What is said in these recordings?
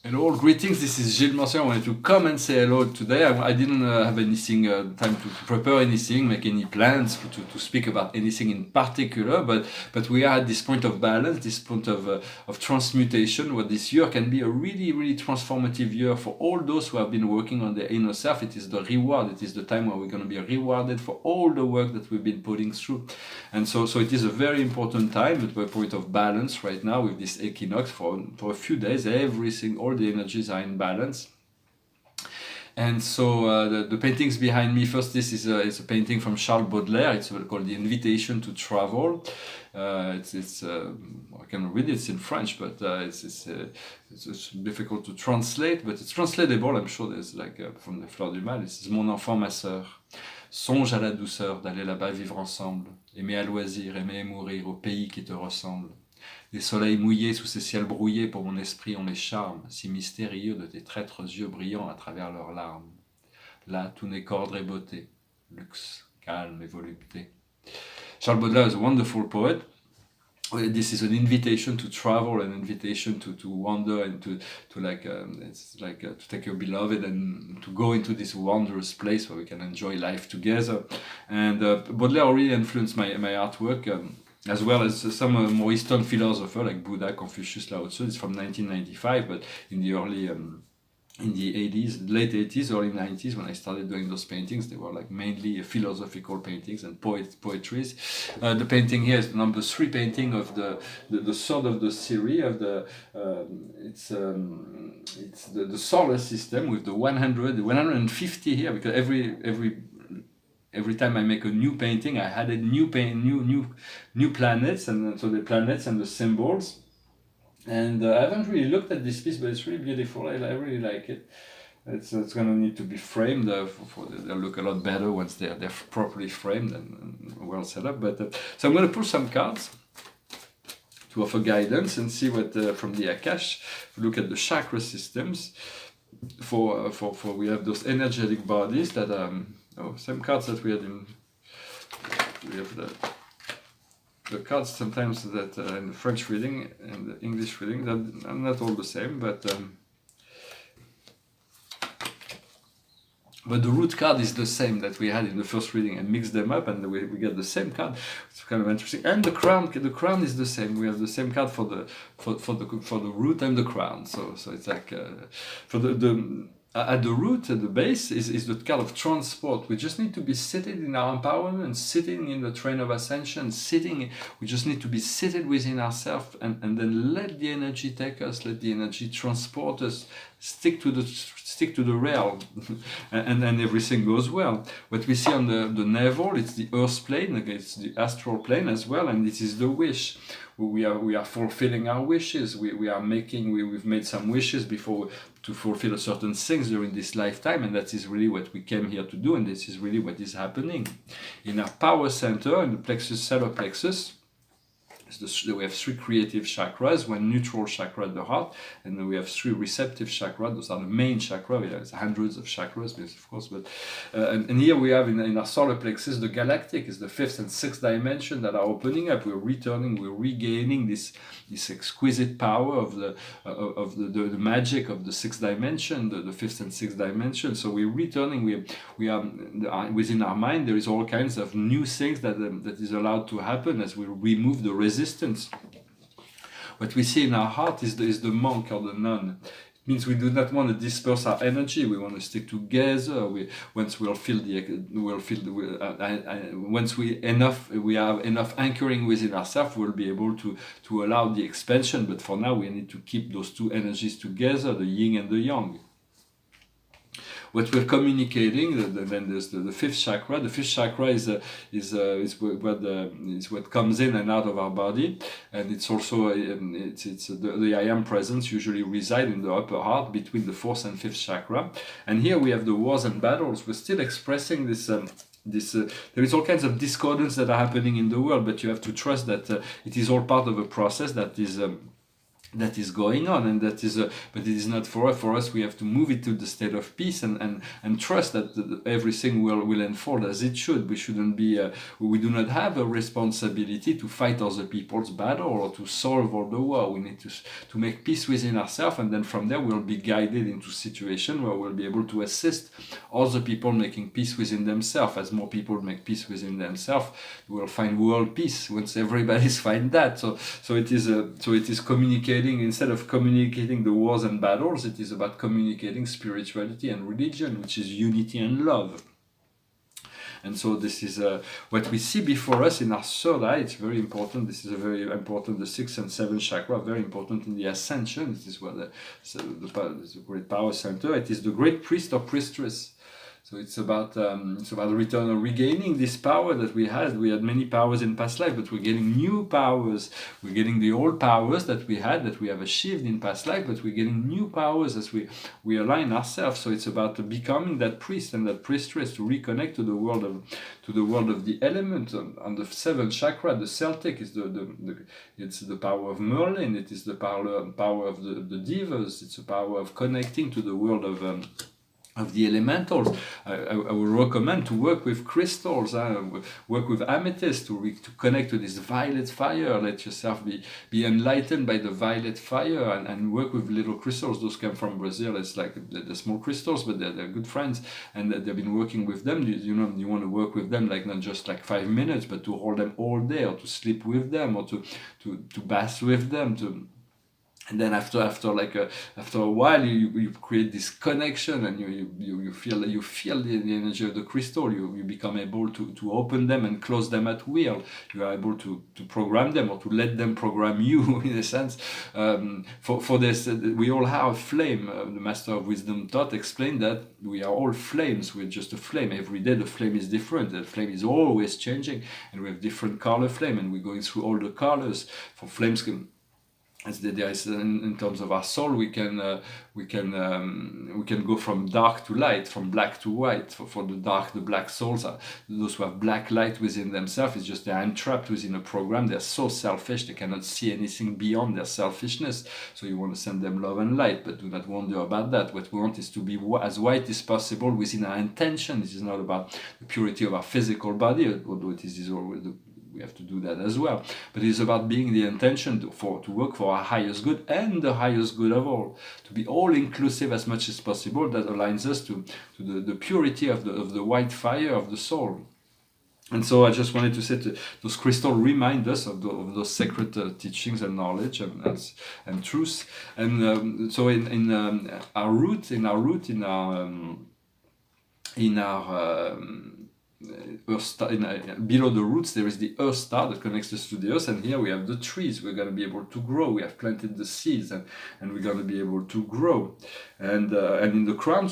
Hello, greetings. This is Gilles Mercier. I wanted to come and say hello today. I didn't have anything time to prepare anything, make any plans to speak about anything in particular. But we are at this point of balance, this point of transmutation, where this year can be a really transformative year for all those who have been working on their inner self. It is the reward. It is the time where we're going to be rewarded for all the work that we've been putting through. And so it is a very important time at a point of balance right now with this equinox for a few days. All the energies are in balance. And so the paintings behind me, first this is a painting from Charles Baudelaire. It's called The Invitation to Travel. I can read it, it's in French, but it's difficult to translate, but it's translatable. I'm sure there's from the Fleur du Mal. It says, Mon enfant, ma sœur, songe à la douceur d'aller là-bas vivre ensemble, aimer à loisir, aimer et mourir au pays qui te ressemble. Les soleils mouillés sous ces ciels brouillés pour mon esprit ont les charmes si mystérieux de tes traîtres yeux brillants à travers leurs larmes. Là, tout n'est qu'ordre et beauté, luxe, calme et volupté. Charles Baudelaire is a wonderful poet. This is an invitation to travel, an invitation to wander and to take your beloved and to go into this wondrous place where we can enjoy life together. And Baudelaire really influenced my artwork. As well as some more Eastern philosophers like Buddha, Confucius, Lao Tzu. It's from 1995, but in the in the 80s, late 80s, early 90s, when I started doing those paintings, they were like mainly philosophical paintings and poetries. The painting here is the number 3 painting of the third of the series of the it's the solar system with the 150 here, because every time I make a new painting, I added new planets, and so the planets and the symbols. And I haven't really looked at this piece, but it's really beautiful. I really like it. It's going to need to be framed. They'll look a lot better once they're properly framed and well set up. But so I'm going to pull some cards to offer guidance and see what from the Akash. Look at the chakra systems. For we have those energetic bodies that same cards that we had in. We have the cards sometimes that in the French reading and the English reading that are not all the same, but the root card is the same that we had in the first reading. I mixed them up and we get the same card. It's kind of interesting. And the crown is the same. We have the same card for the root and the crown. So it's like for the at the root, at the base, is the kind of transport. We just need to be seated in our empowerment, sitting in the train of ascension, we just need to be seated within ourselves and then let the energy take us, let the energy transport us, stick to the rail, and then everything goes well. What we see on the navel, it's the earth plane, it's the astral plane as well, and this is the wish. We are fulfilling our wishes. We've made some wishes before to fulfill certain things during this lifetime, and that is really what we came here to do, and this is really what is happening. In our power center, in the solar plexus, we have 3 creative chakras, 1 neutral chakra at the heart, and then we have 3 receptive chakras. Those are the main chakras. We have hundreds of chakras, of course, but and here we have in our solar plexus the galactic is the 5th and 6th dimension that are opening up. We're regaining this exquisite power of the magic of the 6th dimension, the 5th and 6th dimension. So we're returning. We are within our mind. There is all kinds of new things that is allowed to happen as we remove the resistance. What we see in our heart is the monk or the nun. It means we do not want to disperse our energy. We want to stick together. Once we have enough anchoring within ourselves, we'll be able to allow the expansion. But for now, we need to keep those 2 energies together, the yin and the yang. What we're communicating, then there's the 5th chakra. The 5th chakra is what comes in and out of our body, and it's also the I am presence usually reside in the upper heart between the 4th and 5th chakra. And here we have the wars and battles. We're still expressing this. There is all kinds of discordance that are happening in the world, but you have to trust that it is all part of a process that is that is going on, and that is but it is not for us. For us, we have to move it to the state of peace, and trust that everything will unfold as it should. We shouldn't be we do not have a responsibility to fight other people's battle or to solve all the war. We need to make peace within ourselves, and then from there we'll be guided into situation where we'll be able to assist other people making peace within themselves. As more people make peace within themselves, we'll find world peace once everybody's find that. So it is communicating. Instead of communicating the wars and battles, it is about communicating spirituality and religion, which is unity and love. And so this is what we see before us in our third eye. It's very important. This is a very important. The 6th and 7th chakra, very important in the ascension. This is where the great power center. It is the great priest or priestess. So it's about return or regaining this power that we had. We had many powers in past life, but we're getting new powers. We're getting the old powers that we had, that we have achieved in past life, but we're getting new powers as we align ourselves. So it's about becoming that priest and that priestess to reconnect to the world of the element. On the 7th chakra, the Celtic is it's the power of Merlin. It is the power of the divas. It's the power of connecting to the world of the elementals. I would recommend to work with crystals, work with amethyst to connect to this violet fire. Let yourself be enlightened by the violet fire, and work with little crystals. Those come from Brazil. It's like the small crystals, but they're good friends, and they've been working with them. You want to work with them, like not just like 5 minutes, but to hold them all day, or to sleep with them, or to bath with them, and then after a while you create this connection, and you feel the energy of the crystal. You become able to open them and close them at will. You are able to program them, or to let them program you in a sense. For this, we all have a flame. The Master of Wisdom taught explained that we are all flames. We're just a flame. Every day the flame is different. The flame is always changing, and we have different color flame, and we're going through all the colors. For flames can, as there is in terms of our soul, we can go from dark to light, from black to white. For the dark, the black souls are those who have black light within themselves. It's just they're entrapped within a program. They're so selfish, they cannot see anything beyond their selfishness. So you want to send them love and light, but do not wonder about that. What we want is to be as white as possible within our intention. This is not about the purity of our physical body, although it is always we have to do that as well. But it's about being the intention to work for our highest good, and the highest good of all. To be all inclusive as much as possible. That aligns us to the purity of the white fire of the soul. And so I just wanted to say those crystals remind us of those sacred teachings and knowledge and truth. And so in our root, Earth star, below the roots there is the Earth star that connects us to the Earth, and here we have the trees. We're going to be able to grow. We have planted the seeds, and we're going to be able to grow. And in the crown,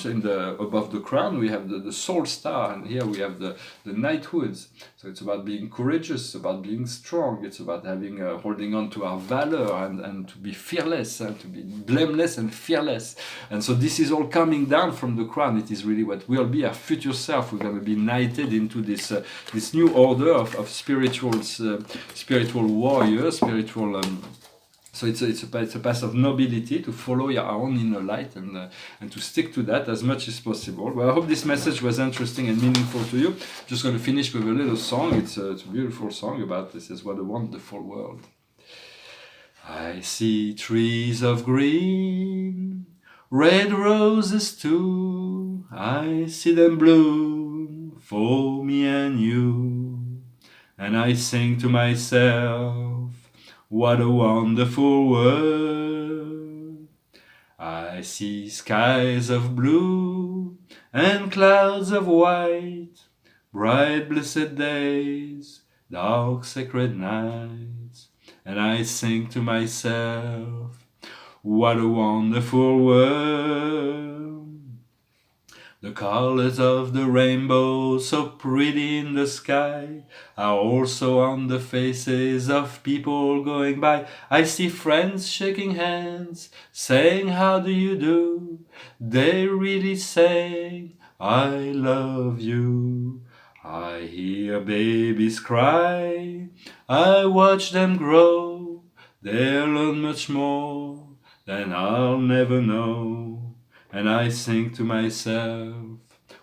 above the crown, we have the Soul star, and here we have the Nighthoods. So it's about being courageous, about being strong. It's about having holding on to our valor, and to be fearless, and to be blameless and fearless. And so this is all coming down from the crown. It is really what will be our future self. We're going to be knighted into this new order of spiritual warriors, spiritual. So it's a path of nobility, to follow your own inner light, and to stick to that as much as possible. Well, I hope this message was interesting and meaningful to you. Just going to finish with a little song. It's a beautiful song about this. Is what a wonderful world. I see trees of green, red roses too. I see them bloom for me and you, and I sing to myself, what a wonderful world. I see skies of blue and clouds of white, bright blessed days, dark sacred nights, and I sing to myself, what a wonderful world. The colors of the rainbow, so pretty in the sky, are also on the faces of people going by. I see friends shaking hands, saying, how do you do? They really saying, I love you. I hear babies cry, I watch them grow. They'll learn much more than I'll never know. And I think to myself,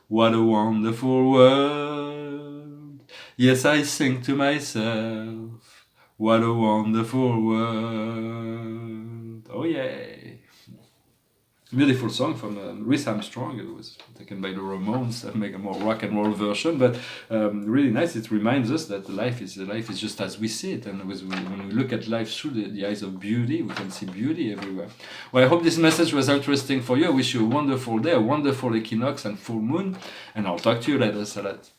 what a wonderful world. Yes, I think to myself, what a wonderful world. Oh yeah. Beautiful song from Louis Armstrong. It was taken by the Ramones, make a more rock and roll version, but really nice. It reminds us that life is just as we see it, and when we look at life through the eyes of beauty, we can see beauty everywhere. Well, I hope this message was interesting for you. I wish you a wonderful day, a wonderful equinox and full moon, and I'll talk to you later, Salat.